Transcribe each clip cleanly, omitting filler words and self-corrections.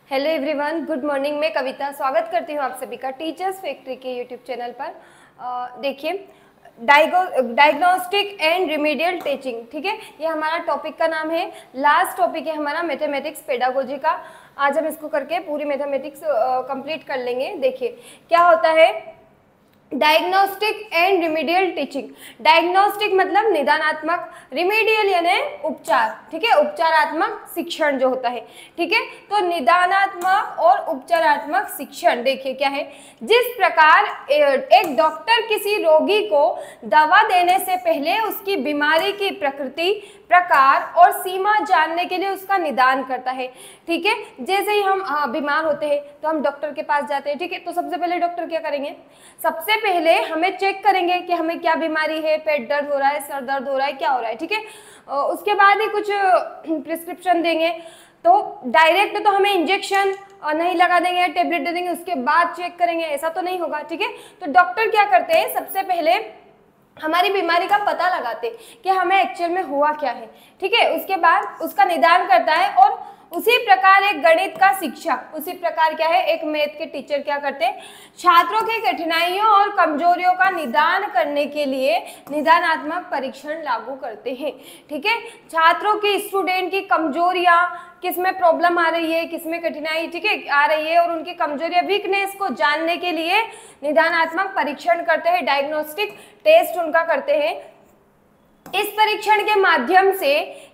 Hello everyone, good morning. मैं कविता स्वागत करती हूँ आप सभी का टीचर्स फैक्ट्री के यूट्यूब चैनल पर। देखिए, डायग्नोस्टिक एंड रिमीडियल टीचिंग, ठीक है, ये हमारा टॉपिक का नाम है। लास्ट टॉपिक है हमारा मैथमेटिक्स पेडागोजी का। आज हम इसको करके पूरी मैथमेटिक्स कंप्लीट कर लेंगे। देखिए क्या होता है diagnostic and remedial teaching. Diagnostic मतलब निदानात्मक, रिमीडियल यानी उपचार, ठीक है, उपचारात्मक शिक्षण जो होता है, ठीक है। तो निदानात्मक और उपचारात्मक शिक्षण देखिए क्या है। जिस प्रकार एक डॉक्टर किसी रोगी को दवा देने से पहले उसकी बीमारी की प्रकृति, प्रकार और सीमा जानने के लिए उसका निदान करता है, ठीक है। जैसे ही हम बीमार होते हैं तो हम डॉक्टर के पास जाते हैं, ठीक है। तो सबसे पहले डॉक्टर क्या करेंगे, सबसे पहले हमें चेक करेंगे कि हमें क्या बीमारी है, पेट दर्द हो रहा है, सर दर्द हो रहा है, क्या हो रहा है, ठीक है। उसके बाद ही कुछ प्रिस्क्रिप्शन देंगे। तो डायरेक्ट तो हमें इंजेक्शन नहीं लगा देंगे, टेबलेट दे देंगे, उसके बाद चेक करेंगे, ऐसा तो नहीं होगा, ठीक है। तो डॉक्टर क्या करते हैं, सबसे पहले हमारी बीमारी का पता लगाते कि हमें एक्चुअल में हुआ क्या है, ठीक है। उसके बाद उसका निदान करता है और उसी प्रकार एक गणित का शिक्षक, उसी प्रकार क्या है एक मैथ के टीचर क्या करते हैं, छात्रों की कठिनाइयों और कमजोरियों का निदान करने के लिए निदानात्मक परीक्षण लागू करते हैं, ठीक है। छात्रों की, स्टूडेंट की कमजोरियां, किसमें प्रॉब्लम आ रही है, किसमें कठिनाई, ठीक है, आ रही है, और उनकी कमजोरियां, वीकनेस को जानने के लिए निदानात्मक परीक्षण करते हैं, डायग्नोस्टिक टेस्ट उनका करते हैं। इस परीक्षण के माध्यम से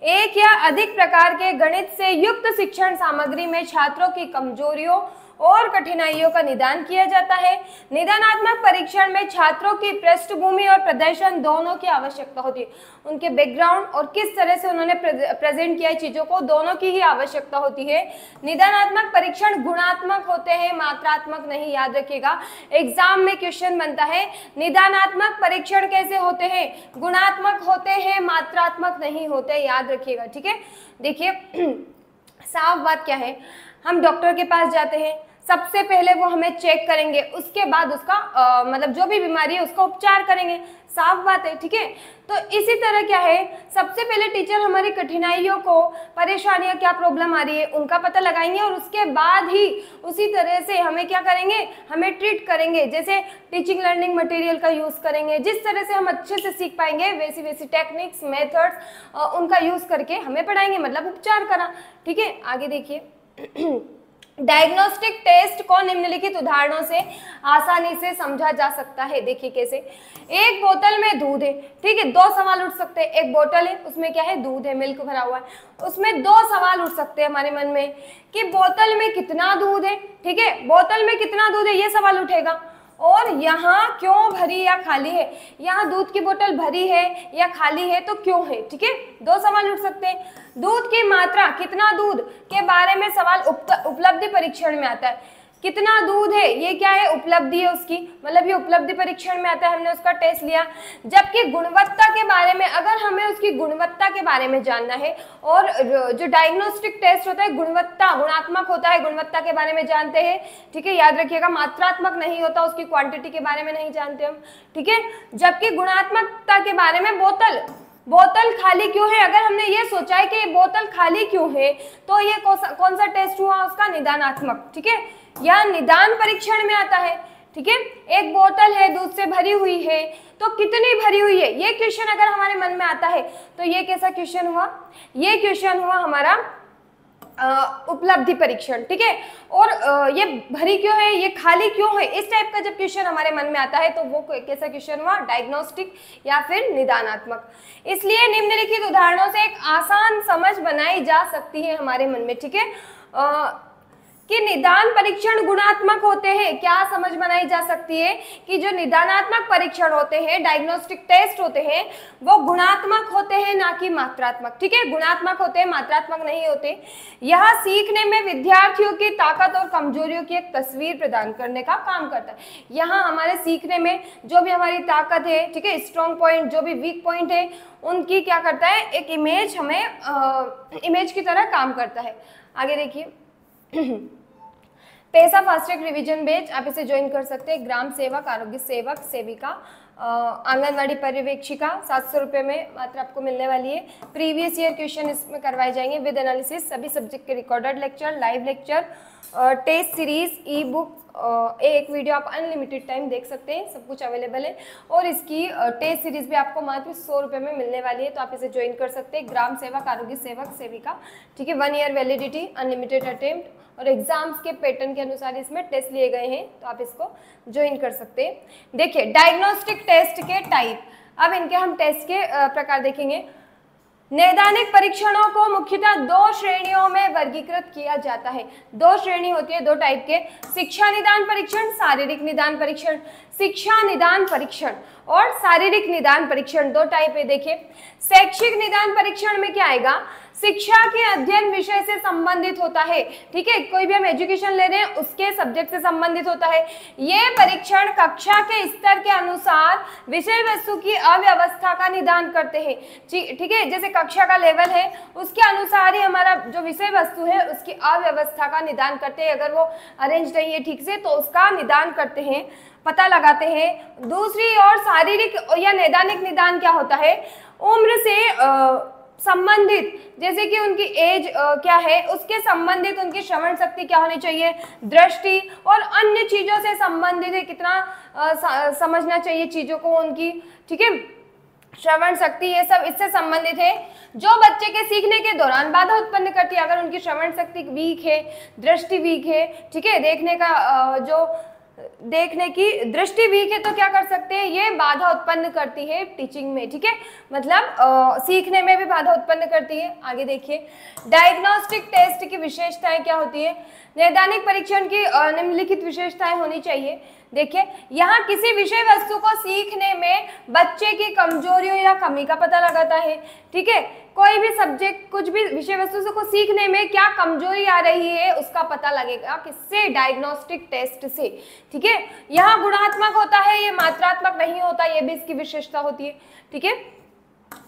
एक या अधिक प्रकार के गणित से युक्त शिक्षण सामग्री में छात्रों की कमजोरियों और कठिनाइयों का निदान किया जाता है। निदानात्मक परीक्षण में छात्रों की पृष्ठभूमि और प्रदर्शन दोनों की आवश्यकता होती है। उनके बैकग्राउंड और किस तरह से उन्होंने प्रेजेंट किया है चीजों को, दोनों की ही आवश्यकता होती है। निदानात्मक परीक्षण गुणात्मक होते हैं, मात्रात्मक नहीं, याद रखिएगा। एग्जाम में क्वेश्चन बनता है निदानात्मक परीक्षण कैसे होते हैं, गुणात्मक होते हैं, मात्रात्मक नहीं होते, याद रखिएगा, ठीक है। देखिए साफ बात क्या है, हम डॉक्टर के पास जाते हैं, सबसे पहले वो हमें चेक करेंगे, उसके बाद उसका मतलब जो भी बीमारी है उसका उपचार करेंगे, साफ बात है, ठीक है। तो इसी तरह क्या है, सबसे पहले टीचर हमारी कठिनाइयों को, परेशानियां, क्या प्रॉब्लम आ रही है उनका पता लगाएंगे, और उसके बाद ही उसी तरह से हमें क्या करेंगे, हमें ट्रीट करेंगे। जैसे टीचिंग लर्निंग मटेरियल का यूज करेंगे, जिस तरह से हम अच्छे से सीख पाएंगे वैसी वैसी टेक्निक्स, मेथड्स उनका यूज करके हमें पढ़ाएंगे, मतलब उपचार करा, ठीक है। आगे देखिए डायग्नोस्टिक टेस्ट को निम्नलिखित उदाहरणों से आसानी से समझा जा सकता है। देखिए कैसे, एक बोतल में दूध है, ठीक है, दो सवाल उठ सकते हैं। एक बोतल है, उसमें क्या है, दूध है, मिल्क भरा हुआ है, उसमें दो सवाल उठ सकते हैं हमारे मन में कि बोतल में कितना दूध है, ठीक है, बोतल में कितना दूध है ये सवाल उठेगा, और यहाँ क्यों भरी या खाली है, यहाँ दूध की बोतल भरी है या खाली है तो क्यों है, ठीक है, दो सवाल उठ सकते हैं। दूध की मात्रा, कितना दूध के बारे में सवाल उपलब्धि परीक्षण में आता है। कितना दूध है ये क्या है, उपलब्धि है उसकी, मतलब ये उपलब्धि परीक्षण में आता है, हमने उसका टेस्ट लिया। जबकि गुणवत्ता के बारे में, अगर हमें उसकी गुणवत्ता के बारे में जानना है, और जो डायग्नोस्टिक टेस्ट होता है गुणवत्ता, गुणात्मक होता है, गुणवत्ता के बारे में जानते हैं, ठीक है, याद रखिएगा, मात्रात्मक नहीं होता, उसकी क्वांटिटी के बारे में नहीं जानते हम, ठीक है। जबकि गुणात्मकता के बारे में, बोतल खाली क्यों है, अगर हमने ये सोचा है कि बोतल खाली क्यों है, तो ये कौन सा टेस्ट हुआ, उसका निदानात्मक, ठीक है, यह निदान परीक्षण में आता है, ठीक है। एक बोतल है, दूध से भरी हुई है, तो कितनी भरी हुई है, ये क्वेश्चन अगर हमारे मन में आता है तो ये कैसा क्वेश्चन हुआ, ये क्वेश्चन हुआ हमारा उपलब्धि परीक्षण, ठीक है। और ये भरी क्यों है, ये खाली क्यों है, इस टाइप का जब क्वेश्चन हमारे मन में आता है तो वो कैसा क्वेश्चन हुआ, डायग्नोस्टिक या फिर निदानात्मक। इसलिए निम्नलिखित उदाहरणों से एक आसान समझ बनाई जा सकती है हमारे मन में, ठीक है, कि निदान परीक्षण गुणात्मक होते हैं। क्या समझ बनाई जा सकती है कि जो निदानात्मक परीक्षण होते हैं, डायग्नोस्टिक टेस्ट होते हैं, वो गुणात्मक होते हैं, ना कि मात्रात्मक, ठीक है, गुणात्मक होते हैं, मात्रात्मक नहीं होते। यह सीखने में विद्यार्थियों की ताकत और कमजोरियों की एक तस्वीर प्रदान करने का काम करता है। यहाँ हमारे सीखने में जो भी हमारी ताकत है, ठीक है, स्ट्रॉन्ग पॉइंट, जो भी वीक पॉइंट है, उनकी क्या करता है, एक इमेज हमें इमेज की तरह काम करता है। आगे देखिए पैसा फास्ट ट्रैक रिवीजन बैच, आप इसे ज्वाइन कर सकते हैं। ग्राम सेवक, आरोग्य सेवक, सेविका, आंगनवाड़ी पर्यवेक्षिका 700 रुपये में मात्र आपको मिलने वाली है। प्रीवियस ईयर क्वेश्चन इसमें करवाए जाएंगे विद एनालिसिस, सभी सब्जेक्ट के recorded lecture, live lecture, test series, e book, एक वीडियो आप अनलिमिटेड टाइम देख सकते हैं, सब कुछ अवेलेबल है। और इसकी टेस्ट सीरीज भी आपको मात्र 100 रुपये में मिलने वाली है, तो आप इसे ज्वाइन कर सकते हैं। ग्राम सेवक, आरोग्य सेवक, सेविका, ठीक है, 1 ईयर वैलिडिटी, अनलिमिटेड अटेम्प्ट, और एग्जाम्स के पैटर्न के अनुसार इसमें टेस्ट लिए गए हैं, तो आप इसको ज्वाइन कर सकते हैं। देखिए डायग्नोस्टिक टेस्ट के टाइप, अब इनके हम टेस्ट के प्रकार देखेंगे। नैदानिक परीक्षणों को मुख्यतः 2 श्रेणियों में वर्गीकृत किया जाता है। 2 श्रेणी होती है, 2 टाइप के, शिक्षा निदान परीक्षण, शारीरिक निदान परीक्षण। शिक्षा निदान परीक्षण और शारीरिक निदान परीक्षण 2 टाइप है। देखिए शैक्षिक निदान परीक्षण में क्या आएगा, शिक्षा के अध्ययन विषय से संबंधित होता है, ठीक है, कोई भी हम एजुकेशन ले रहे हैं उसके सब्जेक्ट से संबंधित होता है। ये परीक्षण कक्षा के स्तर के अनुसार विषय वस्तु की अव्यवस्था का निदान करते हैं, ठीक है, जैसे कक्षा का लेवल है उसके अनुसार ही हमारा जो विषय वस्तु है उसकी अव्यवस्था का निदान करते हैं। अगर वो अरेंज नहीं है ठीक से तो उसका निदान करते हैं, पता लगाते हैं। दूसरी ओर शारीरिक या नैदानिक निदान क्या होता है, उम्र से संबंधित, जैसे कि उनकी एज क्या है, उसके संबंधित उनकी श्रवण शक्ति क्या होनी चाहिए, दृष्टि और अन्य चीजों से संबंधित है, कितना समझना चाहिए चीजों को उनकी, ठीक है, श्रवण शक्ति, ये सब इससे संबंधित है। जो बच्चे के सीखने के दौरान बाधा उत्पन्न करती है, अगर उनकी श्रवण शक्ति वीक है, दृष्टि वीक है, ठीक है, देखने की दृष्टि वीक है तो क्या कर सकते हैं, ये बाधा उत्पन्न करती है टीचिंग में, ठीक है, मतलब सीखने में भी बाधा उत्पन्न करती है। आगे देखिए डायग्नोस्टिक टेस्ट की विशेषताएं क्या होती है। नैदानिक परीक्षण की निम्नलिखित विशेषताएं होनी चाहिए। देखिए यहाँ किसी विषय वस्तु को सीखने में बच्चे की कमजोरियों या कमी का पता लगाता है, ठीक है, कोई भी सब्जेक्ट, कुछ भी विषय वस्तु को सीखने में क्या कमजोरी आ रही है उसका पता लगेगा किससे, डायग्नोस्टिक टेस्ट से, ठीक है। यहाँ गुणात्मक होता है, ये मात्रात्मक नहीं होता, ये भी इसकी विशेषता होती है, ठीक है।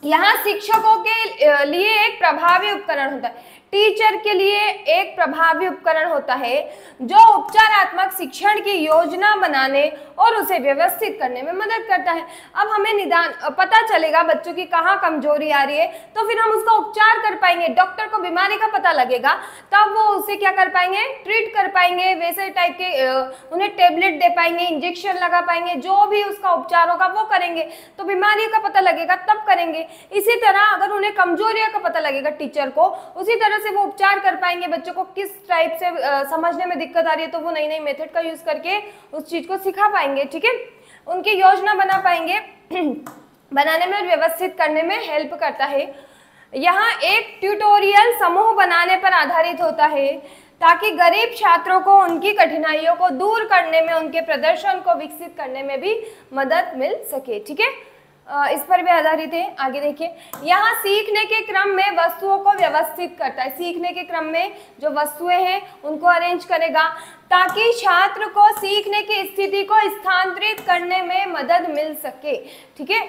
यहाँ शिक्षकों के लिए एक प्रभावी उपकरण होता है, टीचर के लिए एक प्रभावी उपकरण होता है जो उपचारात्मक शिक्षण की योजना बनाने और उसे व्यवस्थित करने में मदद करता है। अब हमें निदान पता चलेगा बच्चों की कहाँ कमजोरी आ रही है, तो फिर हम उसका उपचार कर पाएंगे, डॉक्टर को बीमारी का पता लगेगा तब वो उसे क्या कर पाएंगे, ट्रीट कर पाएंगे, वैसे टाइप के उन्हें टेबलेट दे पाएंगे, इंजेक्शन लगा पाएंगे, जो भी उसका उपचार होगा वो करेंगे, तो बीमारी का पता लगेगा तब करेंगे। इसी तरह अगर उन्हें कमजोरियों का पता लगेगा टीचर को, उसी तरह से वो उपचार कर पाएंगे, बच्चों को किस टाइप से समझने में दिक्कत आ रही है तो वो नई नई मेथड का यूज करके उस चीज को सिखा पाएंगे, ठीक है, उनकी योजना बना पाएंगे, बनाने में और व्यवस्थित करने में हेल्प करता है। यहाँ एक ट्यूटोरियल समूह बनाने पर आधारित होता है ताकि गरीब छात्रों को उनकी कठिनाइयों को दूर करने में, उनके प्रदर्शन को विकसित करने में भी मदद मिल सके, ठीक है, इस पर भी आधारित है। आगे देखिए यहाँ सीखने के क्रम में वस्तुओं को व्यवस्थित करता है, सीखने के क्रम में जो वस्तुएं हैं उनको अरेंज करेगा ताकि छात्र को सीखने की स्थिति को स्थानांतरित करने में मदद मिल सके, ठीक है।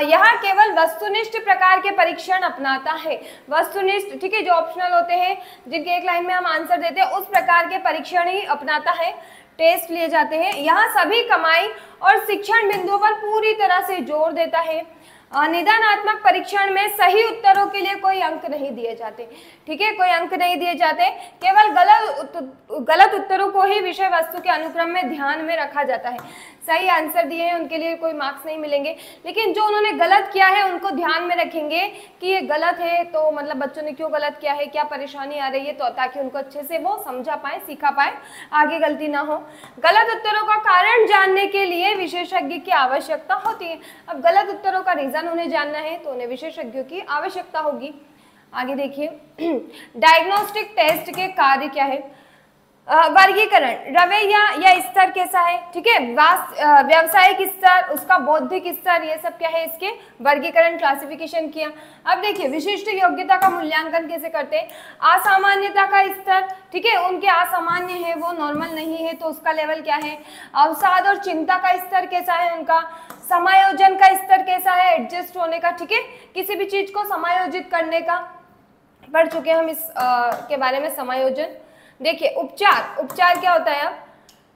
यहाँ केवल वस्तुनिष्ठ प्रकार के परीक्षण अपनाता है, वस्तुनिष्ठ, ठीक है, जो ऑप्शनल होते हैं जिनके एक लाइन में हम आंसर देते हैं उस प्रकार के परीक्षण ही अपनाता है, टेस्ट लिए जाते हैं। यहाँ सभी कमाई और शिक्षण बिंदुओं पर पूरी तरह से जोर देता है। निदानात्मक परीक्षण में सही उत्तरों के लिए कोई अंक नहीं दिए जाते, ठीक है, कोई अंक नहीं दिए जाते, केवल गलत उत्तरों को ही विषय वस्तु के अनुक्रम में ध्यान में रखा जाता है। सही आंसर दिए हैं उनके लिए कोई मार्क्स नहीं मिलेंगे, लेकिन जो उन्होंने गलत किया है उनको ध्यान में रखेंगे कि ये गलत है, तो मतलब बच्चों ने क्यों गलत किया है, क्या परेशानी आ रही है, तो ताकि उनको अच्छे से वो समझा पाए, सीखा पाए, आगे गलती ना हो। गलत उत्तरों का कारण जानने के लिए विशेषज्ञ की आवश्यकता होती है। अब गलत उत्तरों का रीजन उन्हें जानना है तो उन्हें विशेषज्ञों की आवश्यकता होगी। आगे देखिए डायग्नोस्टिक टेस्ट के कार्य क्या है। वर्गीकरण, रवैया या स्तर कैसा है, ठीक है, व्यावसायिक स्तर, उसका बौद्धिक स्तर, ये सब क्या है, इसके वर्गीकरण, क्लासिफिकेशन किया। अब देखिए विशिष्ट योग्यता का मूल्यांकन कैसे करते हैं। असामान्यता का स्तर, ठीक है, उनके असामान्य है, वो नॉर्मल नहीं है तो उसका लेवल क्या है। अवसाद और चिंता का स्तर कैसा है उनका। समायोजन का स्तर कैसा है, एडजस्ट होने का, ठीक है, किसी भी चीज को समायोजित करने का, पढ़ चुके हम इस के बारे में, समायोजन। देखिए उपचार, उपचार क्या होता है। अब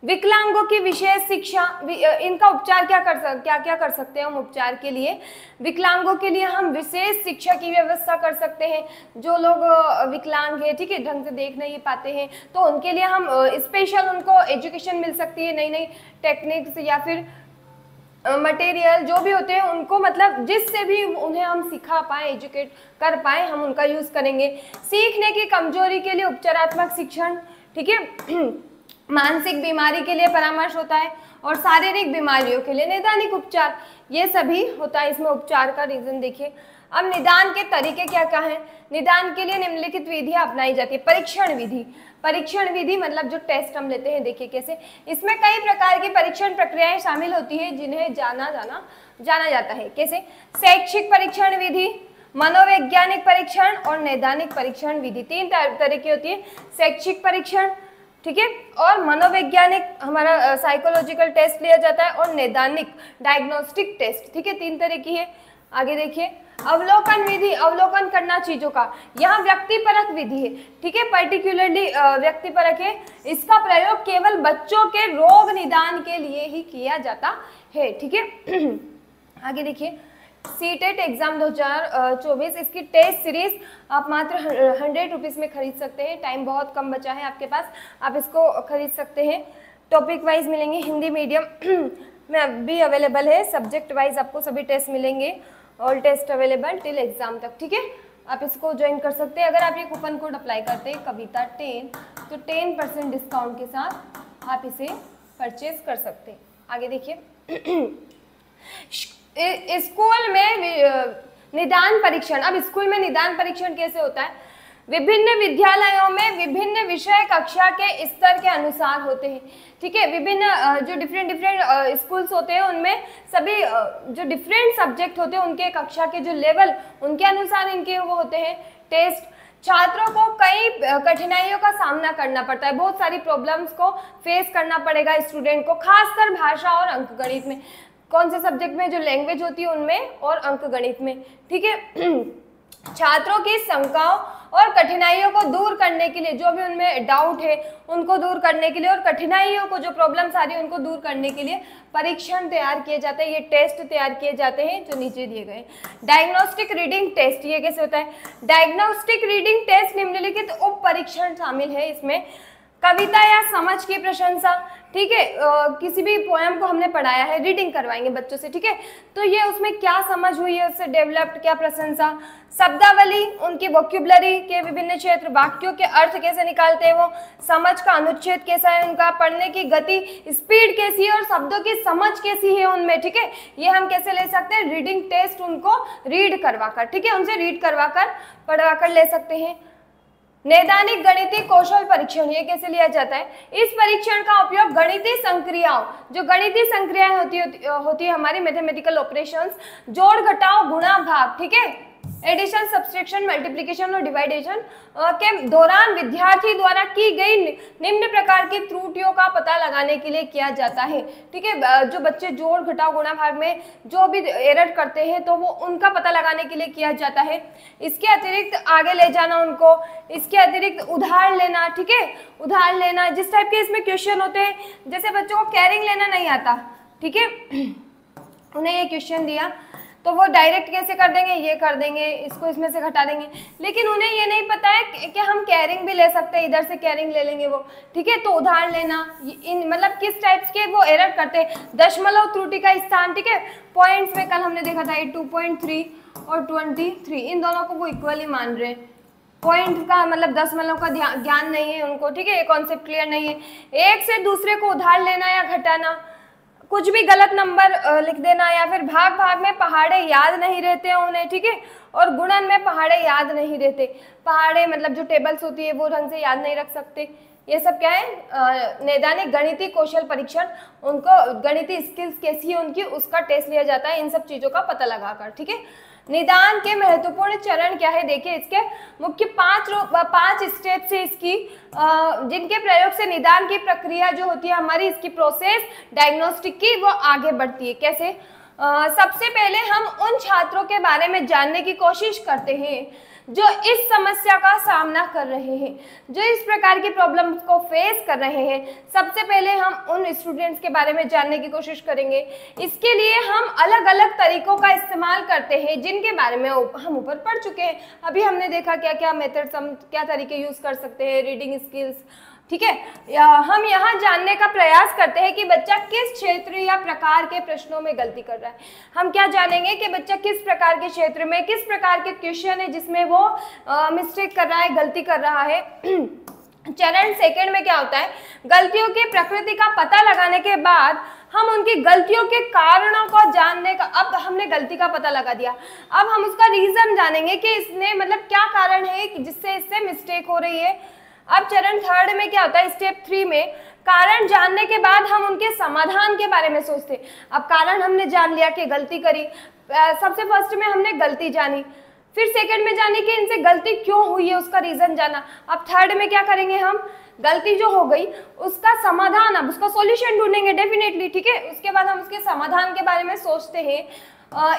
विकलांगों की विशेष शिक्षा, इनका उपचार क्या कर सकते हैं हम उपचार के लिए? विकलांगों के लिए हम विशेष शिक्षा की व्यवस्था कर सकते हैं। जो लोग विकलांग है, ठीक है, ढंग से देख नहीं पाते हैं, तो उनके लिए हम स्पेशल उनको एजुकेशन मिल सकती है, नई नई टेक्निक्स या फिर मटेरियल जो भी होते हैं उनको, मतलब जिससे भी उन्हें हम सिखा पाए, एजुकेट कर पाए, हम उनका यूज करेंगे। सीखने की कमजोरी के लिए उपचारात्मक शिक्षण, ठीक है। मानसिक बीमारी के लिए परामर्श होता है और शारीरिक बीमारियों के लिए नैदानिक उपचार, ये सभी होता है इसमें उपचार का रीजन। देखिए अब निदान के तरीके क्या क्या हैं। निदान के लिए निम्नलिखित विधियां अपनाई जाती है। परीक्षण विधि, परीक्षण विधि मतलब जो टेस्ट हम लेते हैं, देखिए कैसे, इसमें कई प्रकार की परीक्षण प्रक्रियाएं शामिल होती है जिन्हें जाना जाता है। कैसे? शैक्षिक परीक्षण विधि, मनोवैज्ञानिक परीक्षण और नैदानिक परीक्षण विधि। तीन तरह की होती है, शैक्षिक परीक्षण, ठीक है, और मनोवैज्ञानिक हमारा साइकोलॉजिकल टेस्ट लिया जाता है, और नैदानिक डायग्नोस्टिक टेस्ट, ठीक है, तीन तरह की है। आगे देखिए अवलोकन विधि, अवलोकन करना चीजों का, यहाँ व्यक्तिपरक विधि है, ठीक है, पर्टिकुलरली व्यक्तिपरक है। इसका प्रयोग केवल बच्चों के रोग निदान के लिए ही किया जाता है, ठीक है। आगे देखिए सीटेट एग्जाम 2024, इसकी टेस्ट सीरीज आप मात्र 100 रुपीज़ में खरीद सकते हैं। टाइम बहुत कम बचा है आपके पास, आप इसको खरीद सकते हैं। टॉपिक वाइज मिलेंगे, हिंदी मीडियम में भी अवेलेबल है, सब्जेक्ट वाइज आपको सभी टेस्ट मिलेंगे, all test available till exam तक, ठीक है। आप इसको ज्वाइन कर सकते हैं। अगर आप ये कूपन कोड अप्लाई करते हैं कविता 10, तो 10% डिस्काउंट के साथ आप इसे परचेज कर सकते हैं। आगे देखिए स्कूल में निदान परीक्षण। अब स्कूल में निदान परीक्षण कैसे होता है? विभिन्न विद्यालयों में विभिन्न विषय कक्षा के स्तर के अनुसार होते हैं, ठीक है। विभिन्न जो डिफरेंट स्कूल्स होते हैं उनमें सभी जो डिफरेंट सब्जेक्ट होते हैं उनके कक्षा के जो लेवल, उनके अनुसार इनके वो होते हैं टेस्ट। छात्रों को कई कठिनाइयों का सामना करना पड़ता है, बहुत सारी प्रॉब्लम्स को फेस करना पड़ेगा स्टूडेंट को, खासकर भाषा और अंकगणित में। कौन से सब्जेक्ट में? जो लैंग्वेज होती है उनमें और अंकगणित में, ठीक है। छात्रों की शंकाओं और कठिनाइयों को दूर करने के लिए, जो भी उनमें डाउट है उनको दूर करने के लिए, और कठिनाइयों को, जो प्रॉब्लम्स आ रही है उनको दूर करने के लिए परीक्षण तैयार किए जाते हैं, ये टेस्ट तैयार किए जाते हैं जो नीचे दिए गए। डायग्नोस्टिक रीडिंग टेस्ट, ये कैसे होता है? डायग्नोस्टिक रीडिंग टेस्ट निम्नलिखित उप परीक्षण शामिल है इसमें। कविता या समझ की प्रशंसा, ठीक है, किसी भी पोएम को हमने पढ़ाया है, रीडिंग करवाएंगे बच्चों से, ठीक है, तो ये उसमें क्या समझ हुई है, उससे डेवलप्ड क्या प्रशंसा। शब्दावली, उनकी वोक्यूबलरी के विभिन्न क्षेत्र, वाक्यों के अर्थ कैसे निकालते हैं वो, समझ का अनुच्छेद कैसा है उनका, पढ़ने की गति, स्पीड कैसी है और शब्दों की समझ कैसी है उनमें, ठीक है। ये हम कैसे ले सकते हैं? रीडिंग टेस्ट उनको रीड करवाकर, ठीक है, उनसे रीड करवाकर पढ़वाकर ले सकते हैं। नैदानिक गणितीय कौशल परीक्षण, ये कैसे लिया जाता है? इस परीक्षण का उपयोग गणितीय संक्रियाओं, जो गणितीय संक्रियाएं होती है हमारी मैथमेटिकल ऑपरेशंस, जोड़ घटाव गुणा भाग, ठीक है, एडिशन सब्सट्रैक्शन मल्टीप्लिकेशन और डिवाइडेशन के दौरान विद्यार्थी द्वारा की गई निम्न प्रकार की त्रुटियों का पता लगाने के लिए किया जाता है, ठीक है। जो बच्चे जोड़ घटाव गुणा भाग में जो भी एरर करते हैं तो वो उनका पता लगाने के लिए किया जाता है। इसके अतिरिक्त आगे ले जाना उनको, इसके अतिरिक्त उधार लेना, ठीक है, उधार लेना, जिस टाइप के इसमें क्वेश्चन होते हैं, जैसे बच्चों को कैरिंग लेना नहीं आता, ठीक है, उन्हें ये क्वेश्चन दिया तो वो डायरेक्ट कैसे कर देंगे? ये कर देंगे, इसको इसमें से घटा देंगे, लेकिन उन्हें ये नहीं पता है कि हम कैरिंग भी ले सकते हैं, इधर से कैरिंग ले लेंगे वो, ठीक है। तो उधार लेना, मतलब किस टाइप के वो एरर करते हैं, दशमलव त्रुटि का स्थान, ठीक है, पॉइंट्स में कल हमने देखा था 2.3 और 23, इन दोनों को वो इक्वली मान रहे हैं। पॉइंट का मतलब दशमलव का ज्ञान नहीं है उनको, ठीक है, ये कॉन्सेप्ट क्लियर नहीं है। एक से दूसरे को उधार लेना या घटाना, कुछ भी गलत नंबर लिख देना, या फिर भाग भाग में पहाड़े याद नहीं रहते हैं उन्हें, ठीक है, और गुणन में पहाड़े याद नहीं रहते। पहाड़े मतलब जो टेबल्स होती है वो ढंग से याद नहीं रख सकते। ये सब क्या है? नैदानिक गणितीय कौशल परीक्षण, उनको गणितीय स्किल्स कैसी है उनकी, उसका टेस्ट लिया जाता है इन सब चीजों का पता लगाकर, ठीक है। निदान के महत्वपूर्ण चरण क्या है? देखिए इसके मुख्य पांच स्टेप्स है इसकी, जिनके प्रयोग से निदान की प्रक्रिया जो होती है हमारी, इसकी प्रोसेस डायग्नोस्टिक की, वो आगे बढ़ती है। कैसे? सबसे पहले हम उन छात्रों के बारे में जानने की कोशिश करते हैं जो इस समस्या का सामना कर रहे हैं, जो इस प्रकार की प्रॉब्लम को फेस कर रहे हैं, सबसे पहले हम उन स्टूडेंट्स के बारे में जानने की कोशिश करेंगे। इसके लिए हम अलग अलग तरीकों का इस्तेमाल करते हैं जिनके बारे में हम ऊपर पढ़ चुके हैं। अभी हमने देखा क्या क्या मेथड्स, हम क्या तरीके यूज कर सकते हैं, रीडिंग स्किल्स, ठीक है। हम यहाँ जानने का प्रयास करते हैं कि बच्चा किस क्षेत्र या प्रकार के प्रश्नों में गलती कर रहा है। हम क्या जानेंगे कि बच्चा किस प्रकार के क्षेत्र में, किस प्रकार के क्वेश्चन है जिसमें वो मिस्टेक कर रहा है, गलती कर रहा है। चरण सेकंड में क्या होता है, गलतियों की प्रकृति का पता लगाने के बाद हम उनकी गलतियों के कारणों को जानने का, अब हमने गलती का पता लगा दिया, अब हम उसका रीजन जानेंगे कि इसने मतलब क्या कारण है जिससे इससे मिस्टेक हो रही है। अब चरण थर्ड में क्या होता है, स्टेप 3 में कारण जानने के बाद हम उनके समाधान के बारे में सोचते हैं। अब कारण हमने जान लिया कि गलती करी, सबसे फर्स्ट में हमने गलती जानी, फिर सेकंड में जानी कि इनसे गलती क्यों हुई है, उसका रीजन जाना। अब थर्ड में क्या करेंगे, हम गलती जो हो गई उसका समाधान, अब उसका सॉल्यूशन ढूंढेंगे डेफिनेटली, ठीक है। उसके बाद हम उसके समाधान के बारे में सोचते हैं।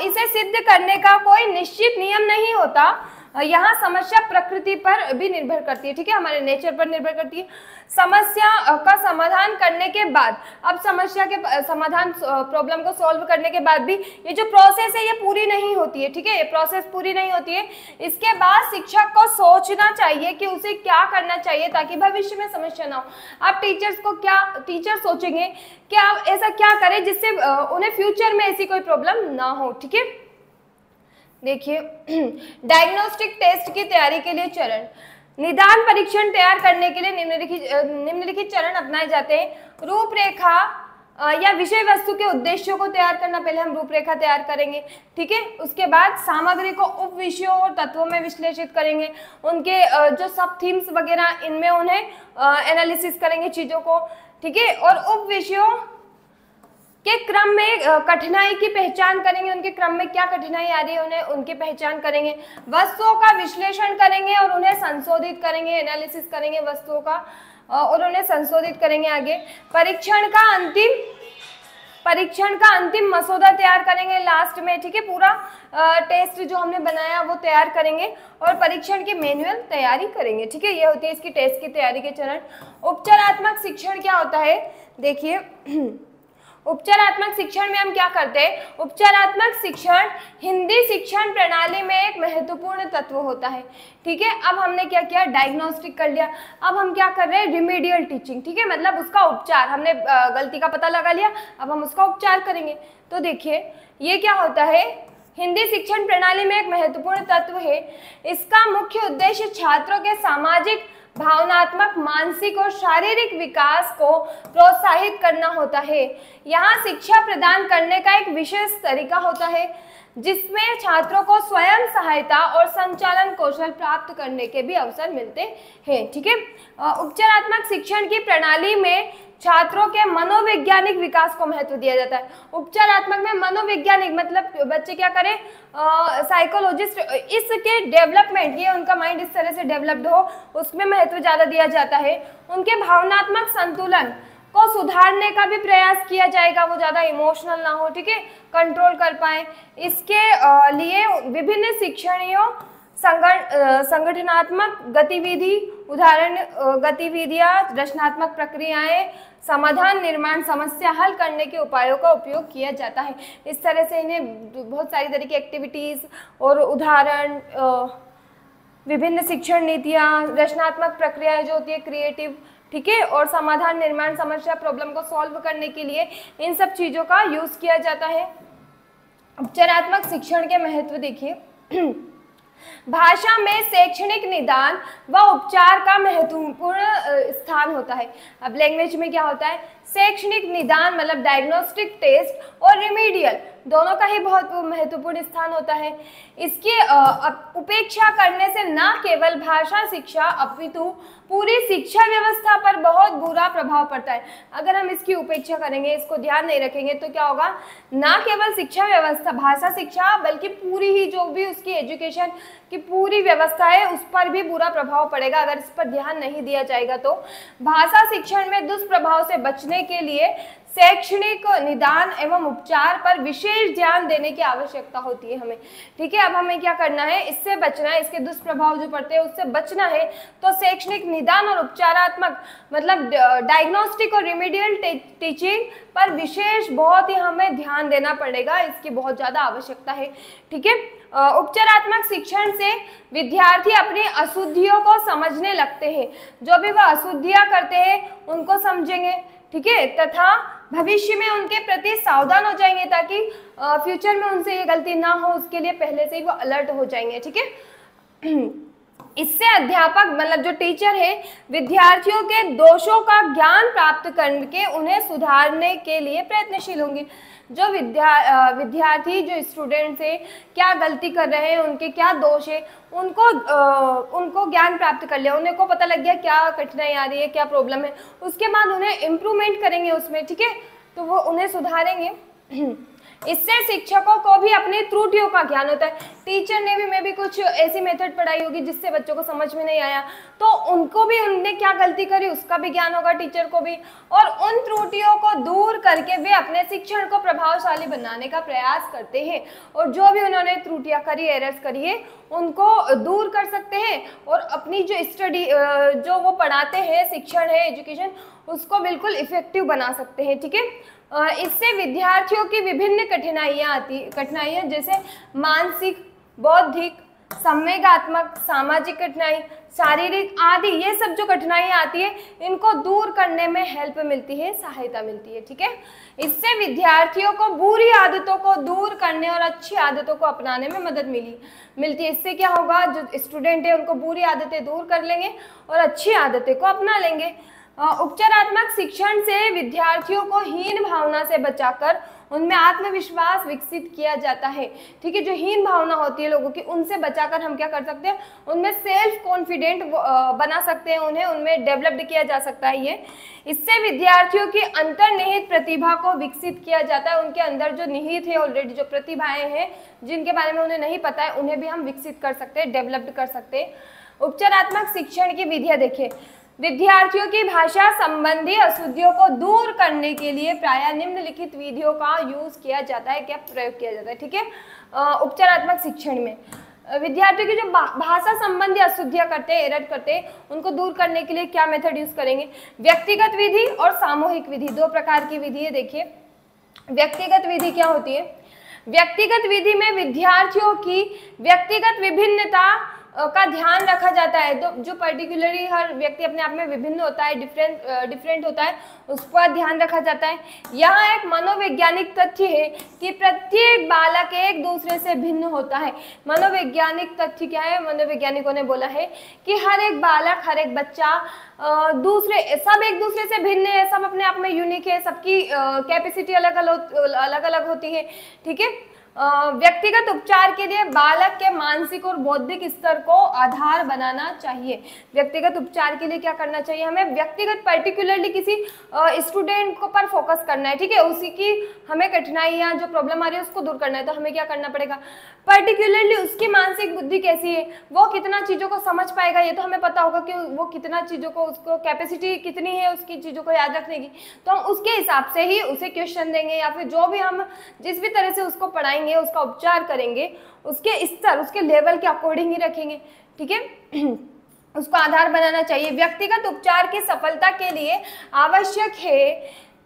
इसे सिद्ध करने का कोई निश्चित नियम नहीं होता, यहाँ समस्या प्रकृति पर भी निर्भर करती है, ठीक है, हमारे नेचर पर निर्भर करती है। समस्या का समाधान करने के बाद, अब समस्या के समाधान, प्रॉब्लम को सॉल्व करने के बाद भी ये जो प्रोसेस है ये पूरी नहीं होती है, ठीक है, ये प्रोसेस पूरी नहीं होती है। इसके बाद शिक्षक को सोचना चाहिए कि उसे क्या करना चाहिए ताकि भविष्य में समस्या ना हो। अब टीचर सोचेंगे कि आप ऐसा क्या करें जिससे उन्हें फ्यूचर में ऐसी कोई प्रॉब्लम ना हो, ठीक है। देखिए, डायग्नोस्टिक टेस्ट की तैयारी के लिए चरण, निदान परीक्षण तैयार करने के लिए निम्नलिखित चरण अपनाए जाते हैं। रूपरेखा या विषय वस्तु के उद्देश्यों को तैयार करना, पहले हम रूपरेखा तैयार करेंगे, ठीक है। उसके बाद सामग्री को उप विषयों और तत्वों में विश्लेषित करेंगे, उनके जो सब थीम्स वगैरह इनमें उन्हें एनालिसिस करेंगे चीजों को, ठीक है। और उप विषयों के क्रम में कठिनाई की पहचान करेंगे, उनके क्रम में क्या कठिनाई आ रही है उन्हें, उनकी पहचान करेंगे। वस्तुओं का विश्लेषण करेंगे और उन्हें संशोधित करेंगे, एनालिसिस करेंगे वस्तुओं का और उन्हें संशोधित करेंगे। आगे परीक्षण का अंतिम मसौदा तैयार करेंगे लास्ट में, ठीक है। पूरा टेस्ट जो हमने बनाया वो तैयार करेंगे और परीक्षण की मैनुअल तैयारी करेंगे, ठीक है। ये होती है इसकी टेस्ट की तैयारी के चरण। उपचारात्मक शिक्षण क्या होता है, देखिए, उपचारात्मक शिक्षण में हम क्या करते हैं, उपचारात्मक शिक्षण हिंदी शिक्षण प्रणाली में एक महत्वपूर्ण तत्व होता है, ठीक है। अब हमने क्या किया, डायग्नोस्टिक कर लिया, अब हम क्या कर रहे हैं, रिमीडियल टीचिंग, ठीक है, मतलब उसका उपचार, हमने गलती का पता लगा लिया, अब हम उसका उपचार करेंगे। तो देखिए ये क्या होता है, हिंदी शिक्षण प्रणाली में एक महत्वपूर्ण तत्व है। इसका मुख्य उद्देश्य छात्रों के सामाजिक, भावनात्मक, मानसिक और शारीरिक विकास को प्रोत्साहित करना होता है। यहाँ शिक्षा प्रदान करने का एक विशेष तरीका होता है जिसमें छात्रों को स्वयं सहायता और संचालन कौशल प्राप्त करने के भी अवसर मिलते हैं, ठीक है। उपचारात्मक शिक्षण की प्रणाली में छात्रों के मनोवैज्ञानिक विकास को महत्व दिया जाता है। उपचारात्मक में मनोवैज्ञानिक मतलब बच्चे क्या करें, साइकोलॉजिस्ट, इसके डेवलपमेंट, ये उनका माइंड इस तरह से डेवलप्ड हो, उसमें महत्व ज़्यादा दिया जाता है। उनके भावनात्मक संतुलन को सुधारने का भी प्रयास किया जाएगा, वो ज़्यादा इमोशनल ना हो, ठीक है, कंट्रोल कर पाए। इसके लिए विभिन्न शिक्षणीय संगठनात्मक गतिविधि, उदाहरण गतिविधियां, रचनात्मक प्रक्रियाएं, समाधान निर्माण, समस्या हल करने के उपायों का उपयोग किया जाता है। इस तरह से इन्हें बहुत सारी तरह की एक्टिविटीज़ और उदाहरण, विभिन्न शिक्षण नीतियाँ, रचनात्मक प्रक्रियाएं जो होती है क्रिएटिव, ठीक है, और समाधान निर्माण, समस्या प्रॉब्लम को सॉल्व करने के लिए इन सब चीज़ों का यूज़ किया जाता है। उपचारात्मक शिक्षण के महत्व देखिए, भाषा में शैक्षणिक निदान व उपचार का महत्वपूर्ण स्थान होता है। अब लैंग्वेज में क्या होता है, शैक्षणिक निदान मतलब डायग्नोस्टिक टेस्ट और रिमीडियल दोनों का ही बहुत महत्वपूर्ण स्थान होता है। इसकी उपेक्षा करने से न केवल भाषा शिक्षा अपितु पूरी शिक्षा व्यवस्था पर बहुत बुरा प्रभाव पड़ता है। अगर हम इसकी उपेक्षा करेंगे, इसको ध्यान नहीं रखेंगे तो क्या होगा, ना केवल शिक्षा व्यवस्था, भाषा शिक्षा, बल्कि पूरी ही जो भी उसकी एजुकेशन की पूरी व्यवस्था है उस पर भी बुरा प्रभाव पड़ेगा अगर इस पर ध्यान नहीं दिया जाएगा। तो भाषा शिक्षण में दुष्प्रभाव से बचने के लिए शैक्षणिक निदान एवं उपचार पर विशेष विशेष ध्यान देने की आवश्यकता होती है हमें, ठीक है। अब हमें क्या करना है, इससे बचना है, इसके दुष्प्रभाव जो पड़ते हैं उससे बचना है। तो शैक्षणिक निदान और उपचारात्मक मतलब डायग्नोस्टिक और रिमेडियल टीचिंग पर विशेष बहुत ही हमें ध्यान देना पड़ेगा, इसकी बहुत ज़्यादा आवश्यकता है, ठीक है। उपचारात्मक शिक्षण से विद्यार्थी अपनी अशुद्धियों को समझने लगते हैं, जो भी वह अशुद्धियां करते हैं उनको समझेंगे, ठीक है, तथा भविष्य में उनके प्रति सावधान हो जाएंगे ताकि फ्यूचर में उनसे ये गलती ना हो, उसके लिए पहले से ही वो अलर्ट हो जाएंगे, ठीक है। इससे अध्यापक मतलब जो टीचर है विद्यार्थियों के दोषों का ज्ञान प्राप्त करके उन्हें सुधारने के लिए प्रयत्नशील होंगे। जो विद्यार्थी जो स्टूडेंट्स है क्या गलती कर रहे हैं, उनके क्या दोष है, उनको ज्ञान प्राप्त कर लिया, उन्हें को पता लग गया क्या कठिनाई आ रही है, क्या प्रॉब्लम है, उसके बाद उन्हें इम्प्रूवमेंट करेंगे उसमें, ठीक है, तो वो उन्हें सुधारेंगे। इससे शिक्षकों को भी अपनी त्रुटियों का ज्ञान होता है। टीचर ने भी मैं भी कुछ ऐसी मेथड पढ़ाई होगी जिससे बच्चों को समझ में नहीं आया, तो उनको भी उनने क्या गलती करी उसका भी ज्ञान होगा टीचर को भी, और उन त्रुटियों को दूर करके वे अपने शिक्षण को प्रभावशाली बनाने का प्रयास करते हैं, और जो भी उन्होंने त्रुटियां करी, एरर्स करी है, उनको दूर कर सकते हैं और अपनी जो स्टडी जो वो पढ़ाते हैं, शिक्षण है, एजुकेशन, उसको बिल्कुल इफेक्टिव बना सकते हैं, ठीक है। इससे विद्यार्थियों की विभिन्न कठिनाइयाँ जैसे मानसिक, बौद्धिक, संवेगात्मक, सामाजिक कठिनाई, शारीरिक आदि, ये सब जो कठिनाइयाँ आती है इनको दूर करने में हेल्प मिलती है, सहायता मिलती है, ठीक है। इससे विद्यार्थियों को बुरी आदतों को दूर करने और अच्छी आदतों को अपनाने में मदद मिलती है। इससे क्या होगा, जो स्टूडेंट है उनको बुरी आदतें दूर कर लेंगे और अच्छी आदतें को अपना लेंगे। उपचारात्मक शिक्षण से विद्यार्थियों को हीन भावना से बचाकर उनमें आत्मविश्वास विकसित किया जाता है, ठीक है। जो हीन भावना होती है लोगों की, उनसे बचाकर हम क्या कर सकते हैं, उनमें सेल्फ कॉन्फिडेंट बना सकते हैं, उनमें डेवलप्ड किया जा सकता है ये। इससे विद्यार्थियों की अंतर्निहित प्रतिभा को विकसित किया जाता है। उनके अंदर जो निहित है ऑलरेडी जो प्रतिभाएं हैं जिनके बारे में उन्हें नहीं पता है, उन्हें भी हम विकसित कर सकते हैं, डेवलप्ड कर सकते हैं। उपचारात्मक शिक्षण की विधियां देखिए। विद्यार्थियों की भाषा संबंधी अशुद्धियों को दूर करने के लिए प्रायः निम्नलिखित विधियों का यूज किया जाता है, क्या प्रयोग किया जाता है, ठीक है। उपचारात्मक शिक्षण में विद्यार्थियों की जो भाषा संबंधी अशुद्धियां करते हैं, एरर करते हैं, उनको दूर करने के लिए क्या मेथड यूज करेंगे। व्यक्तिगत विधि और सामूहिक विधि, दो प्रकार की विधि है। देखिए व्यक्तिगत विधि क्या होती है। व्यक्तिगत विधि में विद्यार्थियों की व्यक्तिगत विभिन्नता का ध्यान रखा जाता है। तो जो पर्टिकुलरली हर व्यक्ति अपने आप में विभिन्न होता है, डिफरेंट होता है, उस पर ध्यान रखा जाता है। यहाँ एक मनोवैज्ञानिक तथ्य है कि प्रत्येक बालक एक दूसरे से भिन्न होता है। मनोवैज्ञानिक तथ्य क्या है, मनोवैज्ञानिकों ने बोला है कि हर एक बालक, हर एक बच्चा सब एक दूसरे से भिन्न है, सब अपने आप में यूनिक है, सबकी कैपेसिटी अलग अलग होती है, ठीक है। व्यक्तिगत उपचार के लिए बालक के मानसिक और बौद्धिक स्तर को आधार बनाना चाहिए। व्यक्तिगत उपचार के लिए क्या करना चाहिए, हमें व्यक्तिगत पर्टिकुलरली किसी स्टूडेंट को पर फोकस करना है, ठीक है। उसी की हमें कठिनाइयाँ जो प्रॉब्लम आ रही है उसको दूर करना है, तो हमें क्या करना पड़ेगा, पर्टिकुलरली उसकी मानसिक बुद्धि कैसी है, वो कितना चीज़ों को समझ पाएगा, ये तो हमें पता होगा कि वो कितना चीज़ों को, उसको कैपेसिटी कितनी है उसकी चीज़ों को याद रखने की, तो हम उसके हिसाब से ही उसे क्वेश्चन देंगे या फिर जो भी हम जिस भी तरह से उसको पढ़ाएंगे, उसका उपचार करेंगे, उसके स्तर, उसके लेवल के अकॉर्डिंग ही रखेंगे, ठीक है। उसको आधार बनाना चाहिए। व्यक्तिगत उपचार की सफलता के लिए आवश्यक है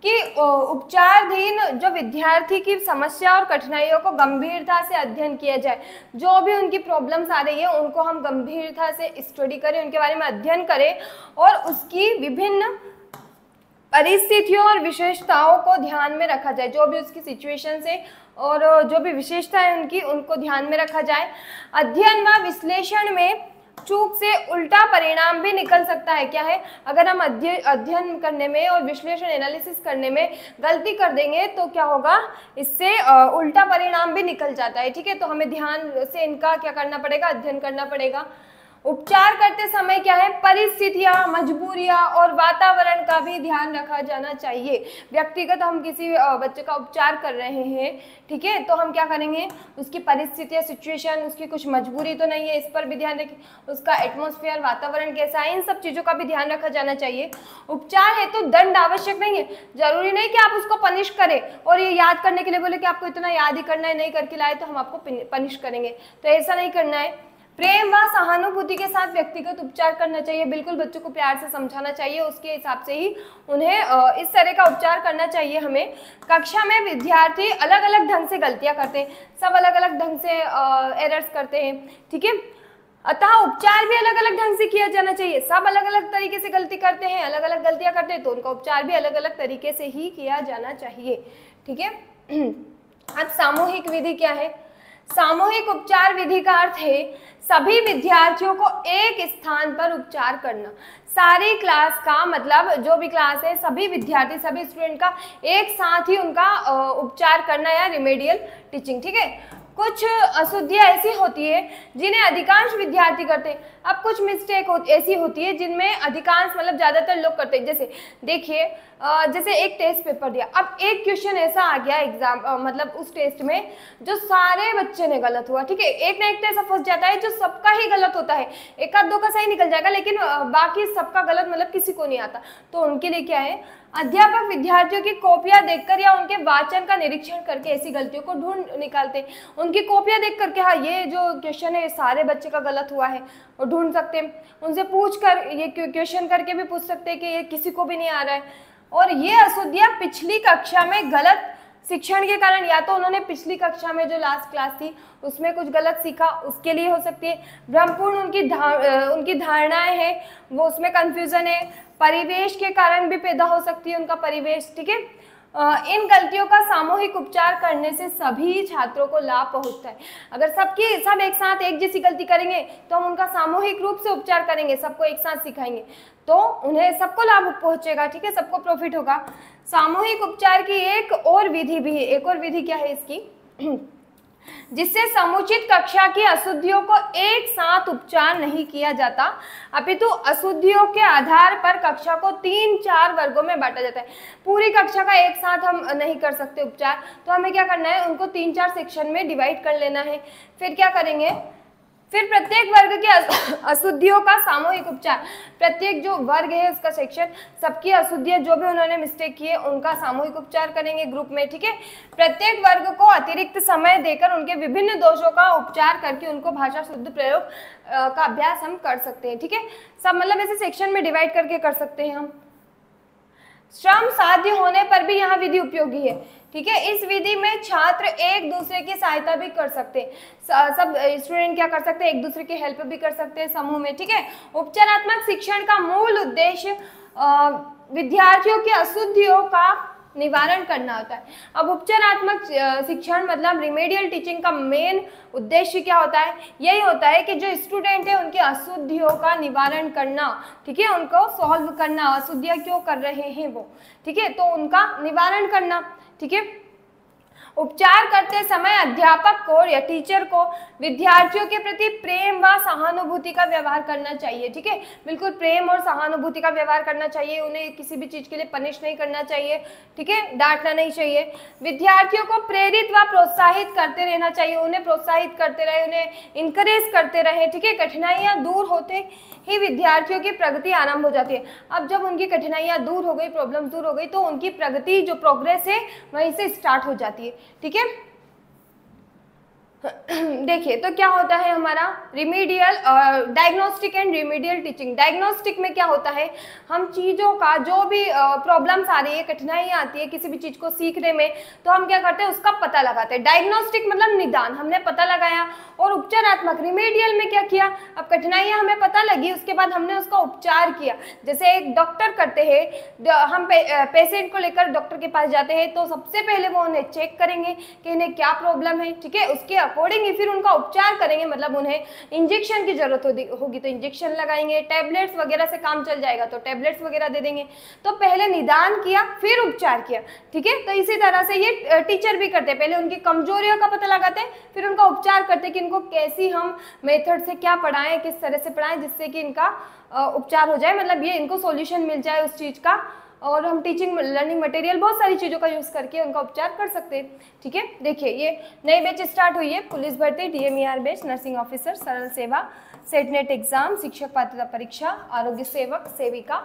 कि उपचाराधीन जो विद्यार्थी की समस्या और कठिनाइयों को गंभीरता से अध्ययन किया जाए। जो भी उनकी प्रॉब्लम्स आ रही है उनको हम गंभीरता से स्टडी करें, उनके बारे में अध्ययन करें और उसकी विभिन्न परिस्थितियों और विशेषताओं को ध्यान में रखा जाए। जो भी उसकी सिचुएशन है और जो भी विशेषता है उनकी, उनको ध्यान में रखा जाए। अध्ययन व विश्लेषण में चूक से उल्टा परिणाम भी निकल सकता है। क्या है, अगर हम अध्ययन करने में और विश्लेषण एनालिसिस करने में गलती कर देंगे तो क्या होगा, इससे उल्टा परिणाम भी निकल जाता है, ठीक है। तो हमें ध्यान से इनका क्या करना पड़ेगा, अध्ययन करना पड़ेगा। उपचार करते समय क्या है, परिस्थितियां, मजबूरियां और वातावरण का भी ध्यान रखा जाना चाहिए। व्यक्तिगत हम किसी बच्चे का उपचार कर रहे हैं, ठीक है, तो हम क्या करेंगे, उसकी परिस्थितियां, सिचुएशन, उसकी कुछ मजबूरी तो नहीं है, इस पर भी ध्यान रखें, उसका एटमॉस्फेयर, वातावरण कैसा है, इन सब चीजों का भी ध्यान रखा जाना चाहिए। उपचार है तो दंड आवश्यक नहीं है, जरूरी नहीं कि आप उसको पनिश करें और ये याद करने के लिए बोले कि आपको इतना याद ही करना है, नहीं करके लाए तो हम आपको पनिश करेंगे, तो ऐसा नहीं करना है। प्रेम व सहानुभूति के साथ व्यक्तिगत उपचार करना चाहिए, बिल्कुल बच्चों को प्यार से समझाना चाहिए, उसके हिसाब से ही उन्हें इस तरह का उपचार करना चाहिए हमें। कक्षा में विद्यार्थी अलग अलग ढंग से गलतियां करते हैं, सब अलग अलग ढंग से एरर्स करते हैं, ठीक है, अतः उपचार भी अलग अलग ढंग से किया जाना चाहिए। सब अलग अलग तरीके से गलती करते हैं, अलग अलग गलतियां करते हैं, तो उनका उपचार भी अलग अलग तरीके से ही किया जाना चाहिए, ठीक है। अब सामूहिक विधि क्या है, सामूहिक उपचार विधि का अर्थ है सभी विद्यार्थियों को एक स्थान पर उपचार करना। सारी क्लास का मतलब जो भी क्लास है, सभी विद्यार्थी, सभी स्टूडेंट का एक साथ ही उनका उपचार करना या रिमेडियल टीचिंग, ठीक है। कुछ अशुद्धियां ऐसी होती है जिन्हें अधिकांश विद्यार्थी करते हैं। अब कुछ मिस्टेक ऐसी होती है जिनमें अधिकांश मतलब ज्यादातर लोग करते हैं। जैसे देखिए, जैसे एक टेस्ट पेपर दिया, अब एक क्वेश्चन ऐसा आ गया एग्जाम मतलब उस टेस्ट में जो सारे बच्चे ने गलत हुआ, ठीक है, एक ना एक तो ऐसा फंस जाता है जो सबका ही गलत होता है, एक आध दो का सही निकल जाएगा लेकिन बाकी सबका गलत मतलब किसी को नहीं आता। तो उनके लिए क्या है, अध्यापक विद्यार्थियों की कॉपियां देखकर या उनके वाचन का निरीक्षण करके ऐसी गलतियों को ढूंढ निकालते हैं। उनकी कॉपियां देख करके हाँ ये जो क्वेश्चन है सारे बच्चे का गलत हुआ है और ढूंढ सकते हैं। उनसे पूछ कर ये क्वेश्चन करके भी पूछ सकते हैं कि ये किसी को भी नहीं आ रहा है। और ये अशुद्धियां पिछली कक्षा में गलत शिक्षण के कारण, या तो उन्होंने पिछली कक्षा में जो लास्ट क्लास थी उसमें कुछ गलत सीखा उसके लिए हो सकती है, भ्रमपूर्ण उनकी धारणाएं हैं वो उसमें कंफ्यूजन है, परिवेश के कारण भी पैदा हो सकती है, उनका परिवेश, ठीक है। इन गलतियों का सामूहिक उपचार करने से सभी छात्रों को लाभ पहुंचता है। अगर सब एक साथ एक जैसी गलती करेंगे तो हम उनका सामूहिक रूप से उपचार करेंगे, सबको एक साथ सिखाएंगे तो उन्हें सबको लाभ पहुंचेगा, ठीक है, सबको प्रॉफिट होगा। सामूहिक उपचार की एक और विधि भी है, एक और विधि क्या है इसकी, जिससे समुचित कक्षा की अशुद्धियों को एक साथ उपचार नहीं किया जाता, अपितु अशुद्धियों के आधार पर कक्षा को 3-4 वर्गों में बांटा जाता है। पूरी कक्षा का एक साथ हम नहीं कर सकते उपचार, तो हमें क्या करना है, उनको 3-4 सेक्शन में डिवाइड कर लेना है। फिर क्या करेंगे, फिर प्रत्येक वर्ग के अशुद्धियों का सामूहिक उपचार, प्रत्येक जो वर्ग है उसका सेक्शन, सबकी अशुद्धियां जो भी उन्होंने मिस्टेक किए उनका सामूहिक उपचार करेंगे ग्रुप में, ठीक है। प्रत्येक वर्ग को अतिरिक्त समय देकर उनके विभिन्न दोषों का उपचार करके उनको भाषा शुद्ध प्रयोग का अभ्यास हम कर सकते हैं, ठीक है। सब मतलब ऐसे सेक्शन में डिवाइड करके कर सकते हैं हम। श्रम साध्य होने पर भी यहाँ विधि उपयोगी है, ठीक है। इस विधि में छात्र एक दूसरे की सहायता भी कर सकते हैं, सब स्टूडेंट क्या कर सकते हैं, एक दूसरे की हेल्प भी कर सकते हैं समूह में, ठीक है। उपचारात्मक शिक्षण का मूल उद्देश्य विद्यार्थियों की अशुद्धियों का निवारण करना होता है। अब उपचारात्मक शिक्षण मतलब रिमेडियल टीचिंग का मेन उद्देश्य क्या होता है, यही होता है कि जो स्टूडेंट है उनकी अशुद्धियों का निवारण करना, ठीक है, उनको सॉल्व करना, अशुद्धियां क्यों कर रहे हैं वो, ठीक है, तो उनका निवारण करना, ठीक है। उपचार करते समय अध्यापक को या टीचर को विद्यार्थियों के प्रति प्रेम व सहानुभूति का व्यवहार करना चाहिए, ठीक है, बिल्कुल प्रेम और सहानुभूति का व्यवहार करना चाहिए, उन्हें किसी भी चीज के लिए पनिश नहीं करना चाहिए, ठीक है, डांटना नहीं चाहिए। विद्यार्थियों को प्रेरित व प्रोत्साहित करते रहना चाहिए, उन्हें प्रोत्साहित करते रहे, उन्हें इंकरेज करते रहे, ठीक है। कठिनाइयां दूर होते ही विद्यार्थियों की प्रगति आरंभ हो जाती है। अब जब उनकी कठिनाइयां दूर हो गई, प्रॉब्लम दूर हो गई, तो उनकी प्रगति जो प्रोग्रेस है वहीं से स्टार्ट हो जाती है, ठीक है। देखिए तो क्या होता है हमारा remedial diagnostic and remedial teaching. Diagnostic में क्या होता है, हम चीज़ों का जो भी प्रॉब्लम्स आ रही है, कठिनाइयाँ आती है किसी भी चीज़ को सीखने में, तो हम क्या करते हैं उसका पता लगाते हैं। डायग्नोस्टिक मतलब निदान, हमने पता लगाया। और उपचारात्मक रिमीडियल में क्या किया, अब कठिनाइयाँ हमें पता लगी, उसके बाद हमने उसका उपचार किया। जैसे एक डॉक्टर करते हैं, हम पेशेंट को लेकर डॉक्टर के पास जाते हैं तो सबसे पहले वो उन्हें चेक करेंगे कि इन्हें क्या प्रॉब्लम है, ठीक है, उसके अकॉर्डिंग ही फिर उनका उपचार करेंगे, मतलब उन्हें इंजेक्शन की जरूरत होगी तो इंजेक्शन लगाएंगे, टैबलेट्स वगैरह से काम चल जाएगा तो टैबलेट्स वगैरह दे देंगे। तो पहले निदान किया फिर उपचार किया, ठीक है। तो इसी तरह से ये टीचर भी करते हैं, पहले उनकी कमजोरियों का पता लगाते हैं फिर उनका उपचार करते हैं कि इनको कैसी हम मेथड से क्या पढ़ाएं, किस तरह से पढ़ाएं जिससे कि इनका उपचार हो जाए, मतलब ये इनको सॉल्यूशन मिल जाए उस चीज़ का। और हम टीचिंग लर्निंग मटेरियल बहुत सारी चीज़ों का यूज़ करके उनका उपचार कर सकते हैं, ठीक है। देखिए ये नई बैच स्टार्ट हुई है, पुलिस भर्ती, DMER बैच, नर्सिंग ऑफिसर, सरल सेवा, सेटनेट एग्जाम, शिक्षक पात्रता परीक्षा, आरोग्य सेवक सेविका,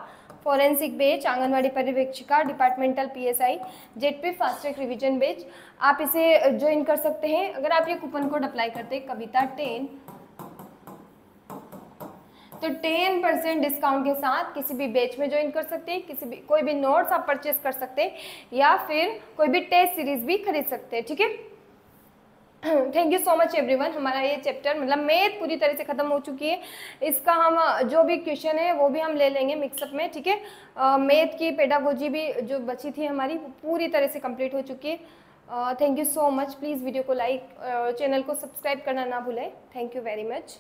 फॉरेंसिक बैच, आंगनवाड़ी पर्यवेक्षिका, departmental PSI, ZP fast track revision batch. आप इसे ज्वाइन कर सकते हैं अगर आप ये कूपन कोड अप्लाई करते हैं कविता 10, तो 10% डिस्काउंट के साथ किसी भी बैच में ज्वाइन कर सकते हैं, किसी भी कोई भी नोट्स आप परचेस कर सकते हैं या फिर कोई भी टेस्ट सीरीज भी खरीद सकते हैं, ठीक है। Thank you so much everyone. हमारा ये चैप्टर मतलब मैथ पूरी तरह से खत्म हो चुकी है, इसका हम जो भी क्वेश्चन है वो भी हम ले लेंगे मिक्सअप में, ठीक है। मैथ की पेडागोजी भी जो बची थी हमारी पूरी तरह से कंप्लीट हो चुकी है। Thank you so much. Please video को लाइक, चैनल को सब्सक्राइब करना ना भूलें। Thank you very much.